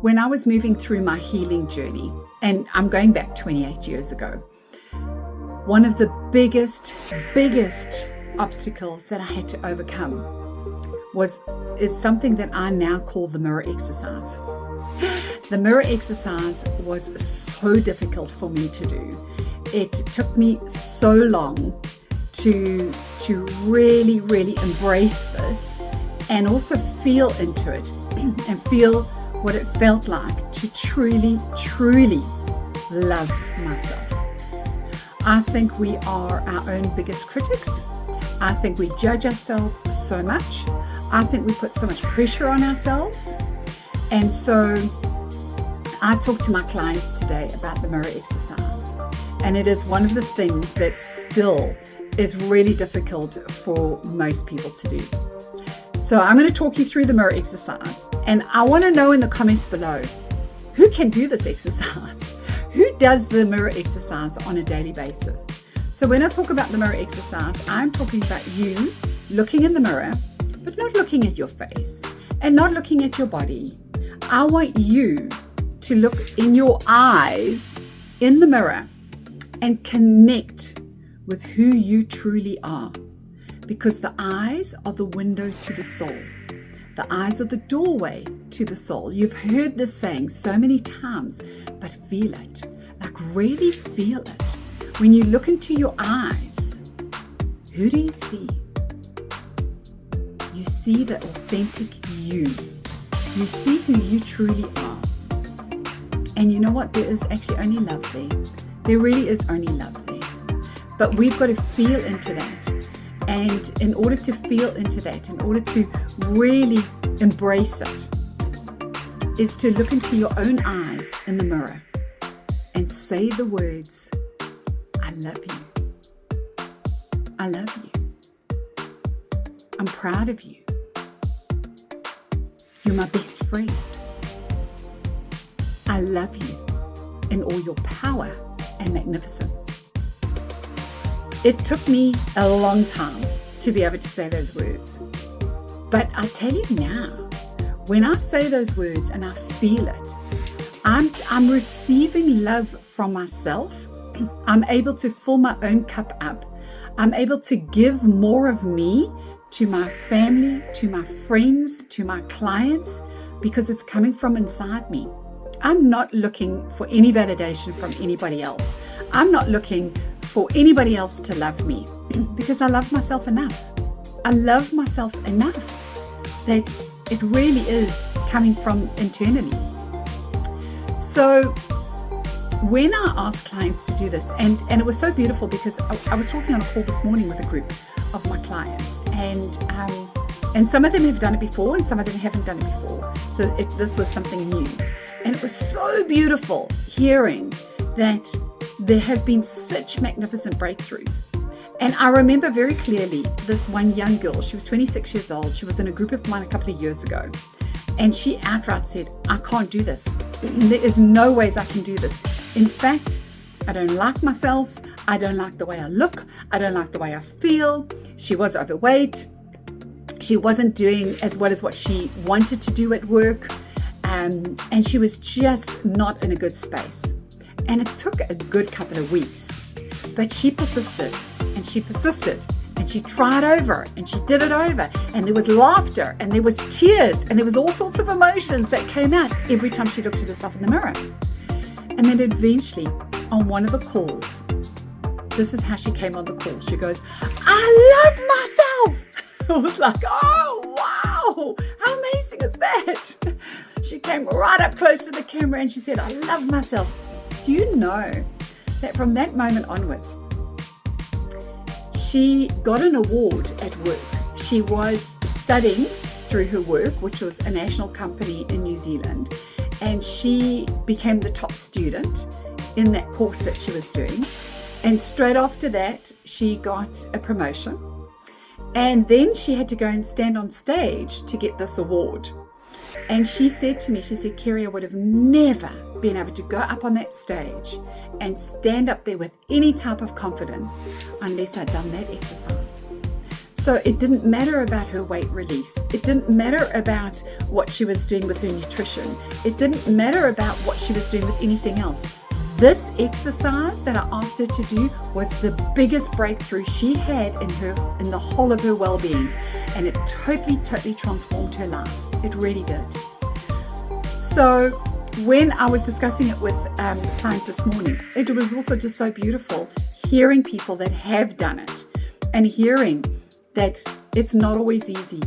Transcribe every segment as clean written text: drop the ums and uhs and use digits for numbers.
When I was moving through my healing journey, and I'm going back 28 years ago, one of the biggest obstacles that I had to overcome is something that I now call the mirror exercise. The mirror exercise was so difficult for me to do. It took me so long to really embrace this and also feel into it and feel what it felt like to truly love myself. I think we are our own biggest critics. I think we judge ourselves so much. I think we put so much pressure on ourselves. And so I talk to my clients today about the mirror exercise. And it is one of the things that still is really difficult for most people to do. So I'm going to talk you through the mirror exercise. And I want to know in the comments below, who can do this exercise? Who does the mirror exercise on a daily basis? So when I talk about the mirror exercise, I'm talking about you looking in the mirror, but not looking at your face and not looking at your body. I want you to look in your eyes in the mirror and connect with who you truly are. Because the eyes are the window to the soul. The eyes are the doorway to the soul. You've heard this saying so many times, but feel it. Like really feel it. When you look into your eyes, who do you see? You see the authentic you. You see who you truly are. And you know what? There is actually only love there. There really is only love there. But we've got to feel into that. And in order to feel into that, in order to really embrace it, is to look into your own eyes in the mirror and say the words, I love you. I love you. I'm proud of you. You're my best friend. I love you in all your power and magnificence. It took me a long time to be able to say those words. But I tell you now, when I say those words and I feel it, I'm receiving love from myself. I'm able to fill my own cup up. I'm able to give more of me to my family, to my friends, to my clients, because it's coming from inside me. I'm not looking for any validation from anybody else. I'm not looking for anybody else to love me because I love myself enough. I love myself enough that it really is coming from internally. So when I ask clients to do this, and it was so beautiful because I was talking on a call this morning with a group of my clients, and some of them have done it before and some of them haven't done it before. So this was something new. And it was so beautiful hearing that there have been such magnificent breakthroughs. And I remember very clearly this one young girl, she was 26 years old. She was in a group of mine a couple of years ago. And she outright said, I can't do this. There is no ways I can do this. In fact, I don't like myself. I don't like the way I look. I don't like the way I feel. She was overweight. She wasn't doing as well as what she wanted to do at work. And she was just not in a good space. And it took a good couple of weeks, but she persisted and she persisted and she tried over and she did it over, and there was laughter and there was tears and there was all sorts of emotions that came out every time she looked at herself in the mirror. And then eventually on one of the calls, this is how she came on the call. She goes, I love myself. I was like, oh, wow, how amazing is that? She came right up close to the camera and she said, I love myself. Do you know that from that moment onwards, she got an award at work. She was studying through her work, which was a national company in New Zealand, and she became the top student in that course that she was doing. And straight after that, she got a promotion. And then she had to go and stand on stage to get this award. And she said to me, she said, Kerry, I would have never been able to go up on that stage and stand up there with any type of confidence unless I'd done that exercise. So it didn't matter about her weight release. It didn't matter about what she was doing with her nutrition. It didn't matter about what she was doing with anything else. This exercise that I asked her to do was the biggest breakthrough she had in the whole of her well-being. And it totally transformed her life. It really did. So when I was discussing it with clients this morning, it was also just so beautiful hearing people that have done it and hearing that it's not always easy.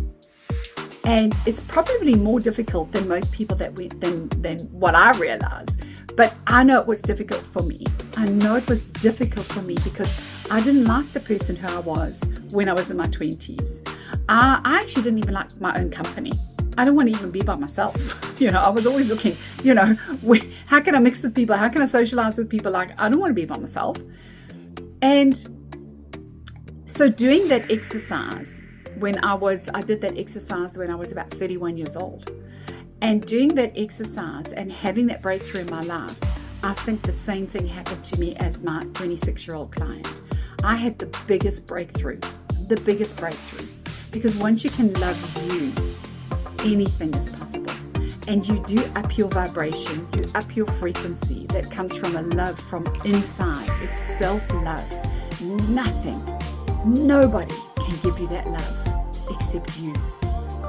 And it's probably more difficult than most people than what I realized. But I know it was difficult for me. I know it was difficult for me because I didn't like the person who I was when I was in my 20s. I actually didn't even like my own company. I don't want to even be by myself. I was always looking, how can I mix with people? How can I socialize with people? Like, I don't want to be by myself. And so doing that exercise I did that exercise when I was about 31 years old. And doing that exercise and having that breakthrough in my life, I think the same thing happened to me as my 26-year-old client. I had the biggest breakthrough. Because once you can love you, anything is possible. And you do up your vibration, you up your frequency that comes from a love from inside. It's self-love. Nobody can give you that love except you.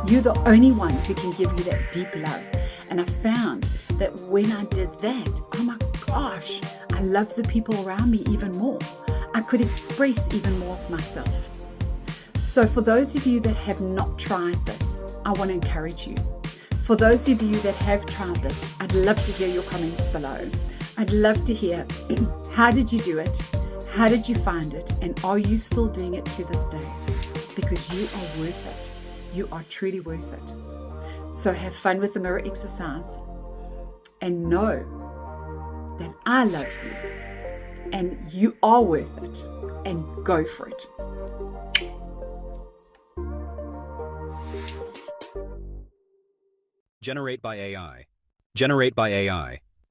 You're the only one who can give you that deep love. And I found that when I did that, oh my gosh, I loved the people around me even more. I could express even more of myself. So for those of you that have not tried this, I want to encourage you. For those of you that have tried this, I'd love to hear your comments below. I'd love to hear, how did you do it? How did you find it? And are you still doing it to this day? Because you are worth it. You are truly worth it. So have fun with the mirror exercise and know that I love you and you are worth it, and go for it. Generate by AI. Generate by AI.